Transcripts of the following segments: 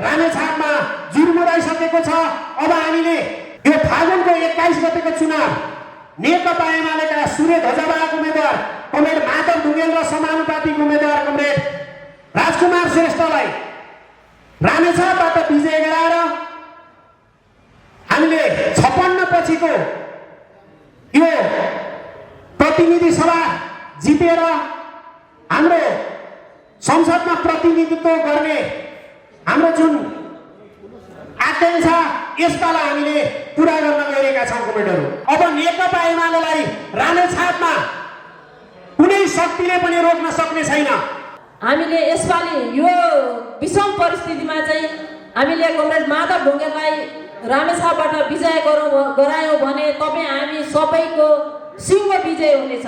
रामेछापमा जुर्मुराइसकेको छ। अब हामीले यो फागुनको 21 गतेको चुनाव नेकपा एमालेका सूर्य ध्वजावाहक उम्मेद्वार कमरेड माधव ढुङ्गेल र समानुपातिक उम्मेद्वार कमरेड राजकुमार श्रेष्ठलाई रामेछापबाट विजय गराएर हामीले 56 पछिको यो प्रतिनिधि सभा जितेर हाम्रो संसदमा प्रतिनिधित्व गर्ने हाम्रो जुन आकांक्षा यसपालाई हामीले पुरा गर्न गइरहेका छौँ कमेन्टहरू। अब नेकपा एमालेलाई रामेछापमा कुनै शक्तिले पनि रोक्न सक्ने छैन। हामीले यसपालि यो विषम परिस्थितिमा चाहिँ हामीले कमरेड माधव ढुङ्गेललाई रामेछापबाट विजय गरायौँ भने तपाईँ हामी सबैको सिंह विजय हुनेछ।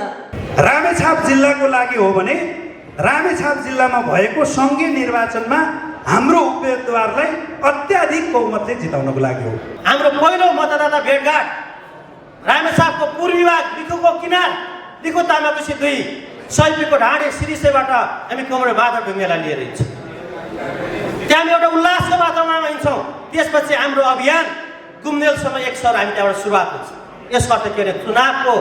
रामेछाप जिल्लाको लागि हो भने रामेछाप जिल्लामा भएको सङ्घीय निर्वाचनमा हाम्रो उम्मेदवारलाई अत्याधिक बहुमतले जिताउनको लागि हो। हाम्रो पहिलो मतदाता भेटघाट रामेछापको पूर्वी भाग लिखुको किनार लिखु तामाकोसी 2 सैपीको ढाडे सिरिसेबाट हामी कमरेड माधव ढुङ्गेललाई लिएर हिँड्छौँ। त्यहाँ एउटा उल्लासको वातावरणमा हिँड्छौँ। त्यसपछि हाम्रो अभियान गुम्देलसम्म एक सर हामी त्यहाँबाट सुरुवात हुन्छ। यसको अर्थ के अरे चुनावको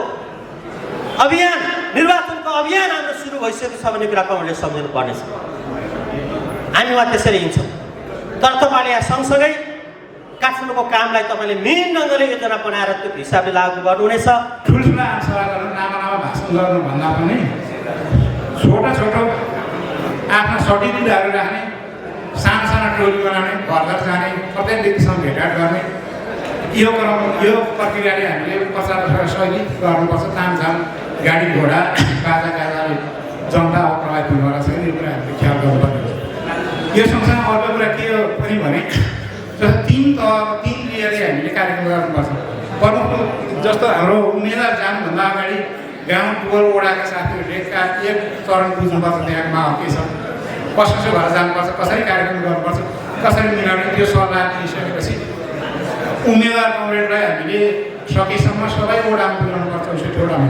अभियान निर्वाचनको अभियान हाम्रो सुरु भइसकेको छ भन्ने कुरा कमरेडले सम्झिनु पर्नेछ। हामी उहाँ त्यसरी हिँड्छौँ। तर तपाईँले यहाँ सँगसँगै काठमाडौँको कामलाई तपाईँले मेन ढङ्गले योजना बनाएर त्यो हिसाबले लागू गर्नुहुनेछ। ठुल्ठुला आमसभा गरेर लामा भाषण गर्नुभन्दा पनि छोटा छोटो आफ्ना सटिक कुराहरू राख्ने, साना साना टोली बनाउने, घर घर जाने, प्रत्येक व्यक्तिसँग भेटघाट गर्ने यो प्रक्रियाले हामीले प्रचार शैली गर्नुपर्छ। तामझाम गाडी घोडा बाजा गाजाले जनता प्रभावित हुनुभएको छ। यो कुरा हामीले ख्याल गर्नुपर्ने हुन्छ। यो सँगसँगै अर्को कुरा के हो पनि भने जस्तो 3 लेयरले हामीले कार्यक्रम गर्नुपर्छ। प्रमुख जस्तो हाम्रो उम्मेदवार जानुभन्दा अगाडि गाउँ टोल वडाका साथीहरूले एक चरण बुझ्नुपर्छ। त्यहाँ माहौल के छ, कसो भएर जानुपर्छ, कसरी कार्यक्रम गर्नुपर्छ, कसरी मिलाउने, त्यो सल्लाह लिइसकेपछि उम्मेदवार कमरेडलाई हामीले सकेसम्म सबै वडामा पुर्याउनुपर्छ। उसो वडामा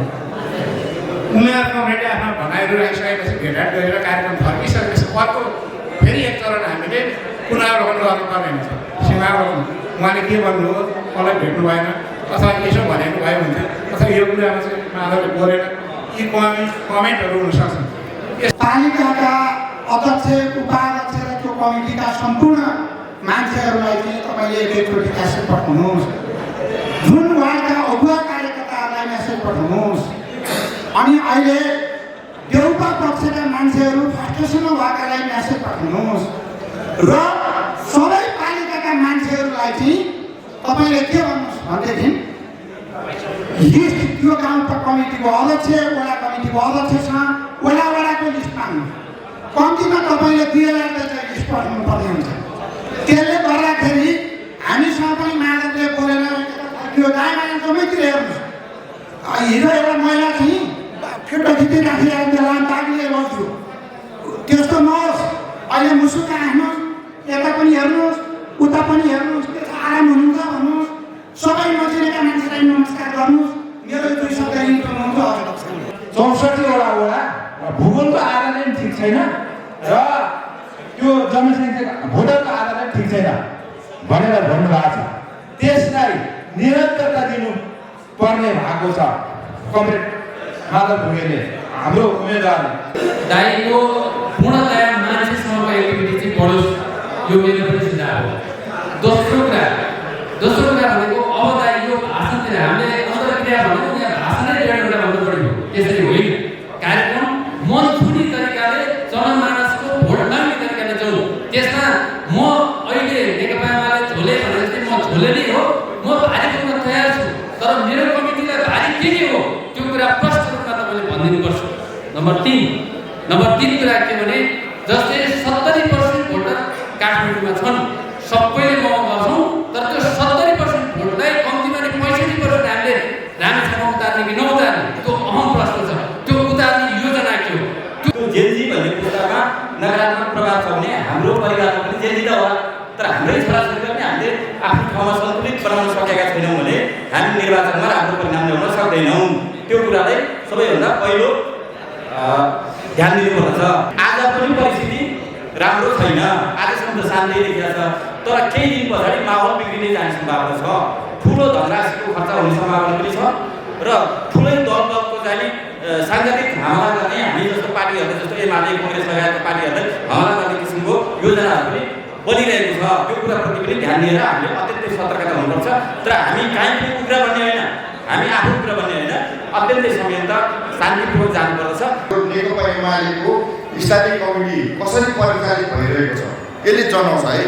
उम्मेदवार कमरेडले आफ्ना भनाइहरू राखिसकेपछि भेटघाट गरेर कार्यक्रम फर्किसकेपछि अर्को फेरि एक चरण हामीले पुनरावलोकन गर्नुपर्ने हुन्छ। सीमावलोकन उहाँले के भन्नुभयो, कसलाई भेट्नु भएन अथवा यसो भनेको भए हुन्थ्यो अथवा यो कुरामा चाहिँ माधवले बोलेन, यी कमेन्टहरू हुनसक्छ। पालिकाका अध्यक्ष, उपाध्यक्ष र त्यो कमिटीका सम्पूर्ण मान्छेहरूलाई चाहिँ तपाईँले एकचोटि मेसेज पठाउनुहोस्। जुन उहाँका अगुवा कार्यकर्ताहरूलाई मेसेज पठाउनुहोस्। अनि अहिले देउपा पक्षका मान्छेहरू फ्रस्ट्रेसनमा भएकालाई मेसेज पठाउनुहोस्। र सबै पालिकाका मान्छेहरूलाई चाहिँ तपाईँले के भन्नुहोस् भनेदेखि लिस्ट त्यो गाउँको कमिटीको अध्यक्ष, वडा कमिटीको अध्यक्षसँग वडाको लिस्ट माग्नु। कम्तीमा तपाईँले 2000 चाहिँ लिस्ट पठाउनु पर्ने हुन्छ। त्यसले गर्दाखेरि हामीसँग पनि माधवले बोलेर त्यो दायाँ जम्मैतिर हेर्नुहोस्। हिजो एउटा महिला थिएँ फिटो खिची राखिरहेको बेला दागले लग्छु। त्यस्तो नहोस्। अहिले मुसुका हान्नुहोस्, यता पनि हेर्नुहोस्, उता पनि हेर्नुहोस्, आराम हुनुहुन्छ भन्नुहोस्। सबै नजिकका मान्छेलाई नमस्कार गर्नुहोस्। मेरो 2 शब्द लिनुहुन्छ। 64वटा वडा भूगोलको आधारले पनि ठिक छैन र त्यो जनसङ्ख्या भोटरको आधारले ठिक छैन भनेर भन्नुभएको छ। त्यसलाई निरन्तरता दिनु पर्ने भएको छ कमरेड माधव ढुङ्गेलले, हाम्रो उम्मेदवारले। दाइको पूर्णतया मान्छेसँगको एक्टिभिटी चाहिँ बढोस्, यो मेरो पनि सुझाव हो। दोस्रो कुरा भनेको अब दाइ यो भाषणतिर हामीले अन्तर्क्रिया भनेको यहाँ भाषणै 1.5 घण्टा भन्नु पऱ्यो। त्यसरी होइन। कार्यक्रम मन छुने तरिकाले जनमानसको भोट माग्ने तरिकाले जाउँ। त्यसमा म अहिले नेकपा एमाले झोले भने जस्तै म झोले नै हो, म भारी बोल्न तयार छु। तर मेरो कमिटीलाई भारी के हो त्यो कुरा प्रष्ट रूपमा तपाईँले भनिदिनुपर्छ। नम्बर 3 कुरा के भने जस्तै 70% भोटर काठमाडौँमा छन्, सबैले म गर्छौँ। तर त्यो 70% भोटलाई कम्तीमा 65% हामीले रामेछापमा उतार्ने कि नउतार्ने त्यो अहम प्रश्न छ। त्यो उतार्ने योजना के हो? त्यो जेलजी भन्ने कुरामा नकारात्मक प्रभाव छ भने हाम्रो परिवारमा पनि जेलजी त होला। तर हाम्रै छोराछोरीलाई पनि हामीले आफ्नो ठाउँमा सन्तुलित बनाउन सकेका छैनौँ भने हामी निर्वाचनमा राम्रो परिणाम ल्याउन सक्दैनौँ। त्यो कुरालाई सबैभन्दा पहिलो ध्यान दिनुपर्छ। आज पनि परिस्थिति राम्रो छैन। आजसम्म त शान्ति देखिएको छ, तर केही दिन पछाडि माहौल बिग्रिने जाने सम्भावना छ। ठुलो धनराशिको खर्च हुने सम्भावना पनि छ र ठुलै दलको चाहिँ साङ्गठिक हमला गर्ने हामी जस्तो पार्टीहरूले जस्तो एमाले काङ्ग्रेस लगायतका पार्टीहरूले हमला गर्ने किसिमको योजनाहरू पनि बनिरहेको छ। यो कुराप्रति पनि ध्यान दिएर हामीले अत्यन्तै सतर्कता हुनुपर्छ। तर हामी काहीँ पनि उग्र बन्ने होइन, हामी आफू उग्र बन्ने होइन, अत्यन्तै संयम शान्तिपूर्वक जानुपर्दछ। नेकपा एमालेको स्थानीय कमिटी कसरी परिचालित भइरहेको छ यसले जनाउँछ है।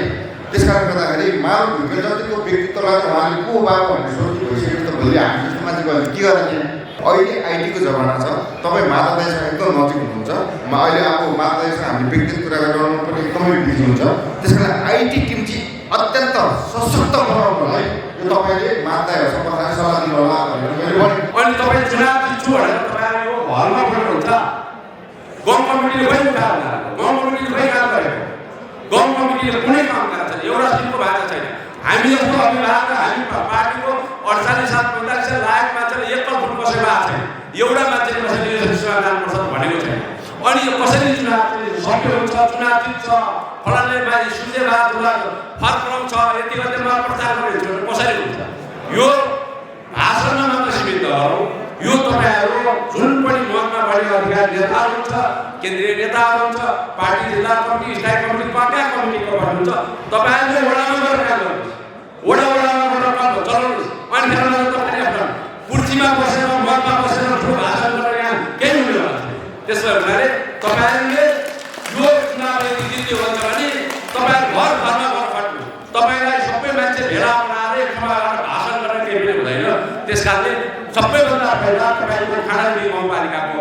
त्यस कारणले गर्दाखेरि माधव ढुङ्गेल जतिको व्यक्तित्वलाई त उहाँले को बाबु भन्ने सोच्नु भइसकेको त भोलि हामी जस्तो मान्छेको के गर्ने। अहिले आइटीको जमाना छ, तपाईँ माधव दाइसँग एकदम नजिक हुनुहुन्छ। अहिले अब माधव दाइसँग हामीले व्यक्तिगत कुरा गर्नु पनि एकदमै बिजी हुन्छ। त्यस कारण आइटी टिम चाहिँ अत्यन्त सशक्त बनाउनलाई यो तपाईँले माधव दाइहरूसँग बसेर सल्लाह दिनु होला भनेर मैले भने। अनि तपाईँ चुनाव जित्छु भनेर तपाईँहरू घरमा बस्नुहुन्छ, गाउँ कमिटीले खै उठाएर गाउँ कमिटीले खै काम गरेको, गाउँ कमिटीले कुनै काम गरेको छैन, एउटा सिटको भएको छैन। हामी जस्तो अभिभावक हामी पार्टीको 48-47 लायक मान्छेले एक पल फुट बसेको भएको छैन, एउटा मान्छेले कसैले यो चुनाव जानुपर्छ भनेको छैन। अनि यो कसैले चुनाव सक्यो हुन्छ, चुनाव जित्छ, फलानले मान्छे सुन्जेबाद फर्क पराउँछ, यति मात्रै प्रचार गरिन्छ कसरी हुन्छ। यो भाषणमा मात्र सीमित हो। यो तपाईँहरू जुन पनि मनमा बढी अधिकार नेताहरू हुन्छ, केन्द्रीय नेताहरू हुन्छ, पार्टी जिल्ला कमिटी स्थायी कमिटी पार्टी कमिटीको भन्नुहुन्छ, तपाईँहरूले वडामा गएर काम गर्नुहोस्, वडामा गएर काम चलाउनुहोस्। अनि तपाईँले आफ्नो कुर्सीमा बसेर मनमा बसेर ठुलो भाषण गरेर यहाँ केही हुँदैन। त्यसो हुनाले तपाईँहरूले यो चुनाव यदि जित्यो भन्छ भने तपाईँहरू घर घरमा गएर खट्नुहोस्। तपाईँलाई सबै मान्छे भेला बनाएर एक ठाउँमा गएर भाषण गरेर केही पनि हुँदैन। त्यस कारणले सबैभन्दा पहिला तपाईँको खानापिनी गाउँपालिकाको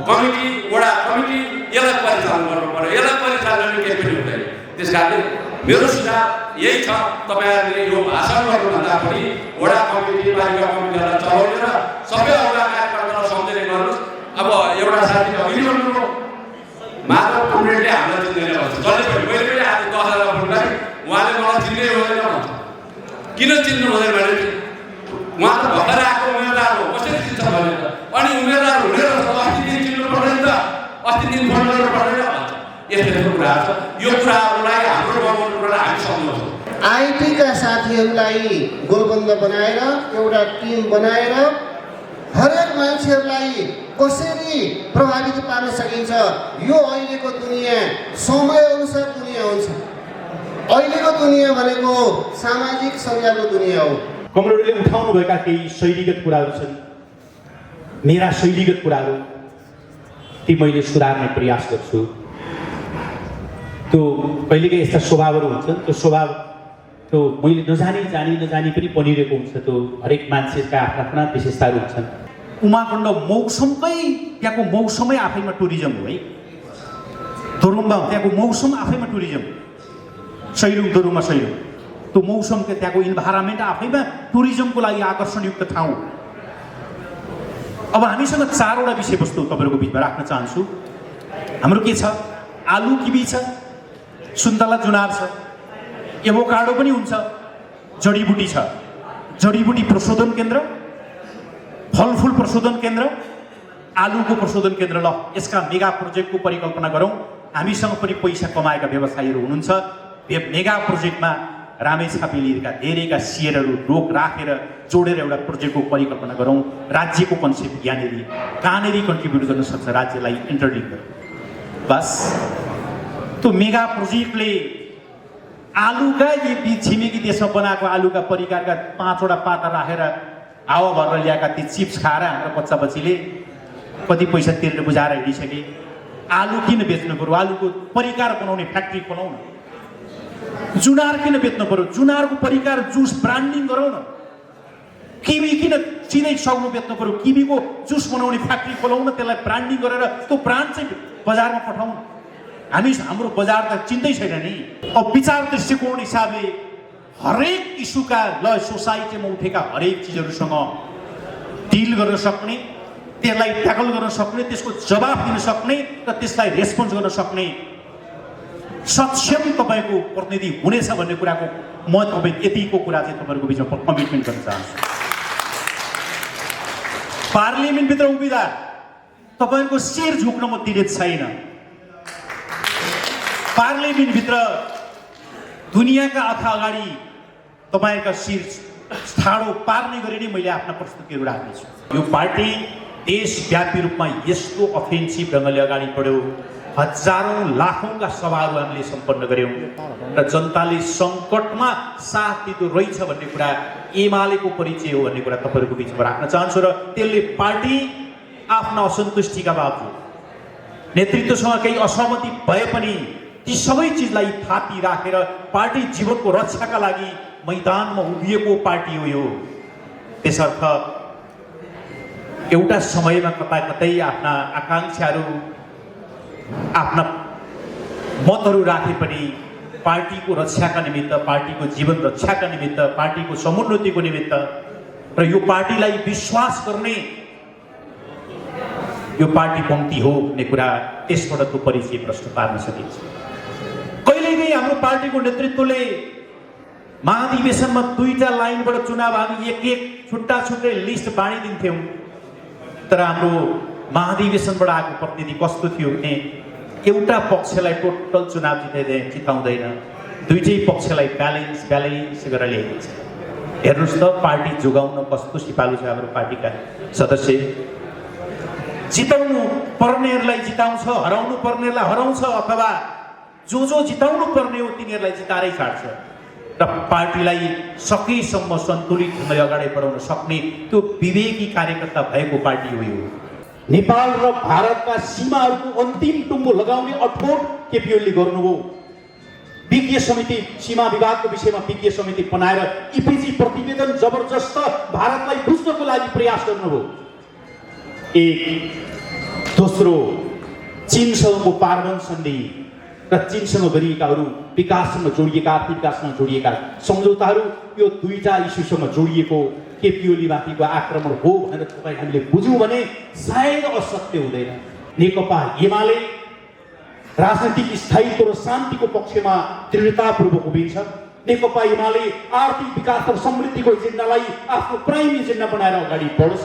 कमिटी, वडा कमिटी यसलाई परिचालन गर्नु पर्यो। यसलाई परिचालन केही पनि हुँदैन। त्यस कारणले मेरो सुझाव यही छ, तपाईँहरूले यो भाषण गर्नुभन्दा पनि वडा कमिटी पालिका कमिटीहरूलाई चलाउने र सबै अरूका कार्यकर्तालाई सम्झने गर्नुहोस्। अब एउटा साथीले अघि भन्नुभयो माधव कमरेडले हामीलाई चिन्दैन भन्छ, जसले पनि मैले पनि आज 10,000 भोट गरेँ, उहाँले मलाई चिन्नै हुँदैन भन्छ। किन चिन्नु हुँदैन भने उहाँ त भर्खर आएको उम्मेदवार हो, कसरी चिन्छ भनेर। अनि उम्मेदवार हुने रहेछ, अस्ति दिन चिन्नु पर्दैन त, अस्ति दिन फोन गर्नु पर्दैन भन्छ। यस्तो यस्तो कुराहरू छ। यो कुराहरूलाई हाम्रो बनाउनु पर्दा हामी सम्झाउँछौँ। आइटीका साथीहरूलाई गोलबन्द बनाएर एउटा टिम बनाएर हरेक मान्छेहरूलाई कसरी प्रभावित पार्न सकिन्छ। यो अहिलेको दुनियाँ समयअनुसार दुनियाँ हुन्छ। अहिलेको दुनियाँ भनेको सामाजिक सञ्जालको दुनियाँ हो। कमरेडले उठाउनुभएका केही शैलीगत कुराहरू छन्, मेरा शैलीगत कुराहरू ती मैले सुधार्ने प्रयास गर्छु। त्यो कहिलेकाहीँ यस्ता स्वभावहरू हुन्छन्, त्यो स्वभाव त्यो मैले नजानी पनि बनिरहेको हुन्छ। त्यो हरेक मान्छेका आफ्ना विशेषताहरू हुन्छन्। उमाकुण्ड मौसमकै त्यहाँको मौसमै आफैमा टुरिज्म हो है। दोरुम्बा त्यहाँको मौसम आफैमा टुरिज्म, सैलुङ दोरुमा सैलुङ, त्यो मौसमको त्यहाँको इन्भाइरोमेन्ट आफैमा टुरिज्मको लागि आकर्षणयुक्त ठाउँ। अब हामीसँग 4वटा विषयवस्तु तपाईँहरूको बिचमा राख्न चाहन्छु। हाम्रो के छ? आलु किबी छ, सुन्तला जुनार छ, एभोकाडो पनि हुन्छ, जडीबुटी छ, जडीबुटी प्रशोधन केन्द्र, फलफुल प्रशोधन केन्द्र, आलुको प्रशोधन केन्द्र। ल, यसका मेगा प्रोजेक्टको परिकल्पना गरौँ। हामीसँग पनि पैसा कमाएका व्यवसायीहरू हुनुहुन्छ। मेगा प्रोजेक्टमा रामेछाप बेलीका धेरैका सेयरहरू रोक राखेर जोडेर एउटा प्रोजेक्टको परिकल्पना गरौँ। राज्यको कन्सेप्ट यहाँनिर कहाँनिर कन्ट्रिब्युट गर्न सक्छ, राज्यलाई इन्टरलिङ्क गरौँ। बस त्यो मेगा प्रोजेक्टले आलुका यी छिमेकी देशमा बनाएको आलुका परिकारका 5वटा पाता राखेर हावा भरेर ल्याएका ती चिप्स खाएर हाम्रो बच्चा बच्चीले कति पैसा तिरेर बुझाएर हिँडिसके। आलु किन बेच्नु पऱ्यो? आलुको परिकार बनाउने फ्याक्ट्री खोलाउँ न। जुनार किन बेच्नु पऱ्यो? जुनारको परिकार जुस ब्रान्डिङ गरौँ न। किवी किन चिनै सक्नु बेच्नु पऱ्यो? किवीको जुस बनाउने फ्याक्ट्री खोलाउँ न, त्यसलाई ब्रान्डिङ गरेर त्यो ब्रान्ड चाहिँ बजारमा पठाउँ। हाम्रो बजार त चिन्दै छैन नि। अब विचार दृष्टिकोण हिसाबले हरेक इस्युका सोसाइटीमा उठेका हरेक चिजहरूसँग डिल गर्न सक्ने, त्यसलाई ट्याकल गर्न सक्ने, त्यसको जवाफ दिन सक्ने र त्यसलाई रेस्पोन्स गर्न सक्ने सक्षम तपाईँको प्रतिनिधि हुनेछ भन्ने कुराको म तपाईँ यतिको कुरा चाहिँ तपाईँहरूको बिचमा कमिटमेन्ट गर्न चाहन्छु। पार्लियामेन्टभित्र उभिँदा तपाईँको शिर झुक्न म दिने छैन। पार्लियामेन्टभित्र दुनियाँका आँखा अगाडि तपाईँका शिर ठाडो पार्ने गरी नै मैले आफ्ना प्रस्तुतिहरू राख्नेछु। यो पार्टी देशव्यापी रूपमा यस्तो अफेन्सिभ ढङ्गले अगाडि बढ्यो, हजारौँ लाखौँका सभाहरू हामीले सम्पन्न गऱ्यौँ र जनताले सङ्कटमा साथ दिँदो रहेछ भन्ने कुरा एमालेको परिचय हो भन्ने कुरा तपाईँहरूको बिचमा राख्न चाहन्छु। र त्यसले पार्टी आफ्ना असन्तुष्टिका बावजुद नेतृत्वसँग केही असहमति भए पनि ती सबै चिजलाई थापी राखेर पार्टी जीवनको रक्षाका लागि मैदानमा उभिएको पार्टी हो यो। त्यसर्थ एउटा समयमा कता कतै आफ्ना आकाङ्क्षाहरू आफ्ना मतहरू राखे पनि पार्टीको रक्षाका निमित्त, पार्टीको जीवन रक्षाका निमित्त, पार्टीको समुन्नतिको निमित्त र यो पार्टीलाई विश्वास गर्ने यो पार्टी पङ्क्ति हो भन्ने कुरा त्यसबाट त्यो परिचय प्रश्न पार्न सकिन्छ। कहिलेकाहीँ हाम्रो पार्टीको नेतृत्वले महाधिवेशनमा 2टा लाइनबाट चुनाव हामी एक छुट्टा छुट्टै लिस्ट बाँडिदिन्थ्यौँ। तर हाम्रो महाधिवेशनबाट आएको प्रतिनिधि कस्तो थियो भने एउटा पक्षलाई टोटल चुनाव जिताउँदैन, दुईटै पक्षलाई ब्यालेन्स गरेर ल्याइदिन्छ। हेर्नुहोस् त पार्टी जोगाउन कस्तो सिपालु छ हाम्रो पार्टीका सदस्य। जिताउनु पर्नेहरूलाई जिताउँछ, हराउनु पर्नेहरूलाई हराउँछ, अथवा जो जिताउनु पर्ने हो तिनीहरूलाई जिताएरै छाड्छ र पार्टीलाई सकेसम्म सन्तुलित ढङ्गले अगाडि बढाउन सक्ने त्यो विवेकी कार्यकर्ता भएको पार्टी हो यो। नेपाल र भारतका सीमाहरूको अन्तिम टुङ्गो लगाउने अठोट केपी ओलीले गर्नुभयो। विज्ञ समिति, सीमा विवादको विषयमा विज्ञ समिति बनाएर इपिजी प्रतिवेदन जबरजस्त भारतलाई बुझ्नको लागि प्रयास गर्नुभयो। एक दोस्रो, चीनसँगको पारवन सन्धि र चीनसँग गरिएकाहरू विकाससँग जोडिएका, आर्थिक विकाससँग जोडिएका सम्झौताहरू, यो 2टा इस्युसँग जोडिएको केपी ओलीमाथिको आक्रमण हो भनेर तपाईँ हामीले बुझ्यौँ भने सायद असत्य हुँदैन। नेकपा एमाले राजनैतिक स्थायित्व र शान्तिको पक्षमा दृढतापूर्वक उभिन्छ। नेकपा एमाले आर्थिक विकास र समृद्धिको एजेन्डालाई आफ्नो प्राइम एजेन्डा बनाएर अगाडि बढ्छ।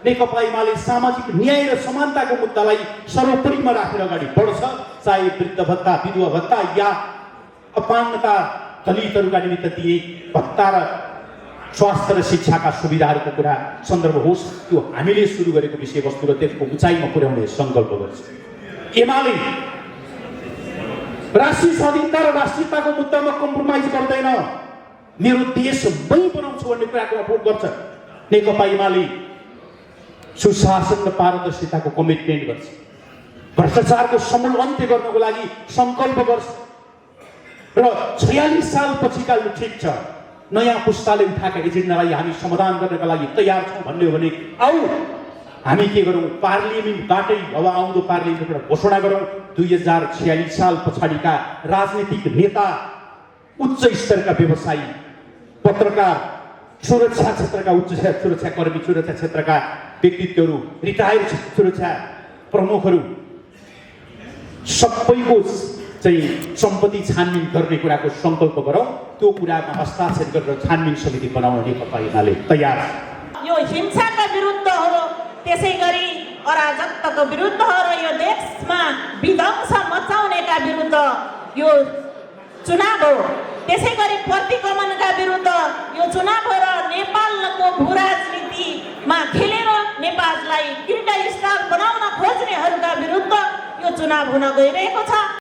नेकपा एमाले सामाजिक न्याय र समानताको मुद्दालाई सर्वोपरिमा राखेर अगाडि बढ्छ। चाहे वृद्ध भत्ता, विधवा भत्ता या अपाङ्गता दलितहरूका निमित्त दिए भत्ता र स्वास्थ्य र शिक्षाका सुविधाहरूको कुरा सन्दर्भ होस्, त्यो हामीले सुरु गरेको विषयवस्तु र त्यसको उचाइमा पुर्याउने सङ्कल्प गर्छ। एमाले राष्ट्रिय स्वाधीनता र राष्ट्रियताको मुद्दामा कम्प्रोमाइज गर्दैन, मेरो देश मै बनाउँछु भन्ने कुराको अपोज गर्छ। नेकपा एमाले सुशासन र पारदर्शिताको कमिटमेन्ट गर्छ, भ्रष्टाचारको समूल अन्त्य गर्नको लागि सङ्कल्प गर्छ र 46 साल पछिका यो ठिक छ, नयाँ पुस्ताले उठाएका एजेन्डालाई हामी समाधान गर्नका लागि तयार छौँ भन्ने हो भने आऊ हामी के गरौँ, पार्लियामेन्टबाटै अब आउँदो पार्लियामेन्टबाट घोषणा गरौँ 2046 साल पछाडिका राजनीतिक नेता, उच्च स्तरका व्यवसायी, पत्रकार, सुरक्षा क्षेत्रका उच्च सुरक्षाकर्मी, सुरक्षा क्षेत्रका व्यक्तित्वहरू, रिटायर्ड सुरक्षा प्रमुखहरू सबैको चाहिँ सम्पत्ति छानबिन गर्ने कुराको सङ्कल्प गरौँ। त्यो कुरामा हस्ताक्षर गरेर छानबिन समिति बनाउन नेकपा एमाले तयार छ। यो हिंसाका विरुद्ध हो, त्यसै गरी अराजकताको विरुद्ध हो र यो देशमा विध्वंस मचाउनेका विरुद्ध यो चुनाव हो। त्यसै गरी प्रतिगमनका विरुद्ध यो चुनाव हो र नेपालको भूराजनीतिमा खेलेर नेपाललाई किरीटस्थल बनाउन खोज्नेहरूका विरुद्ध यो चुनाव हुन गइरहेको छ।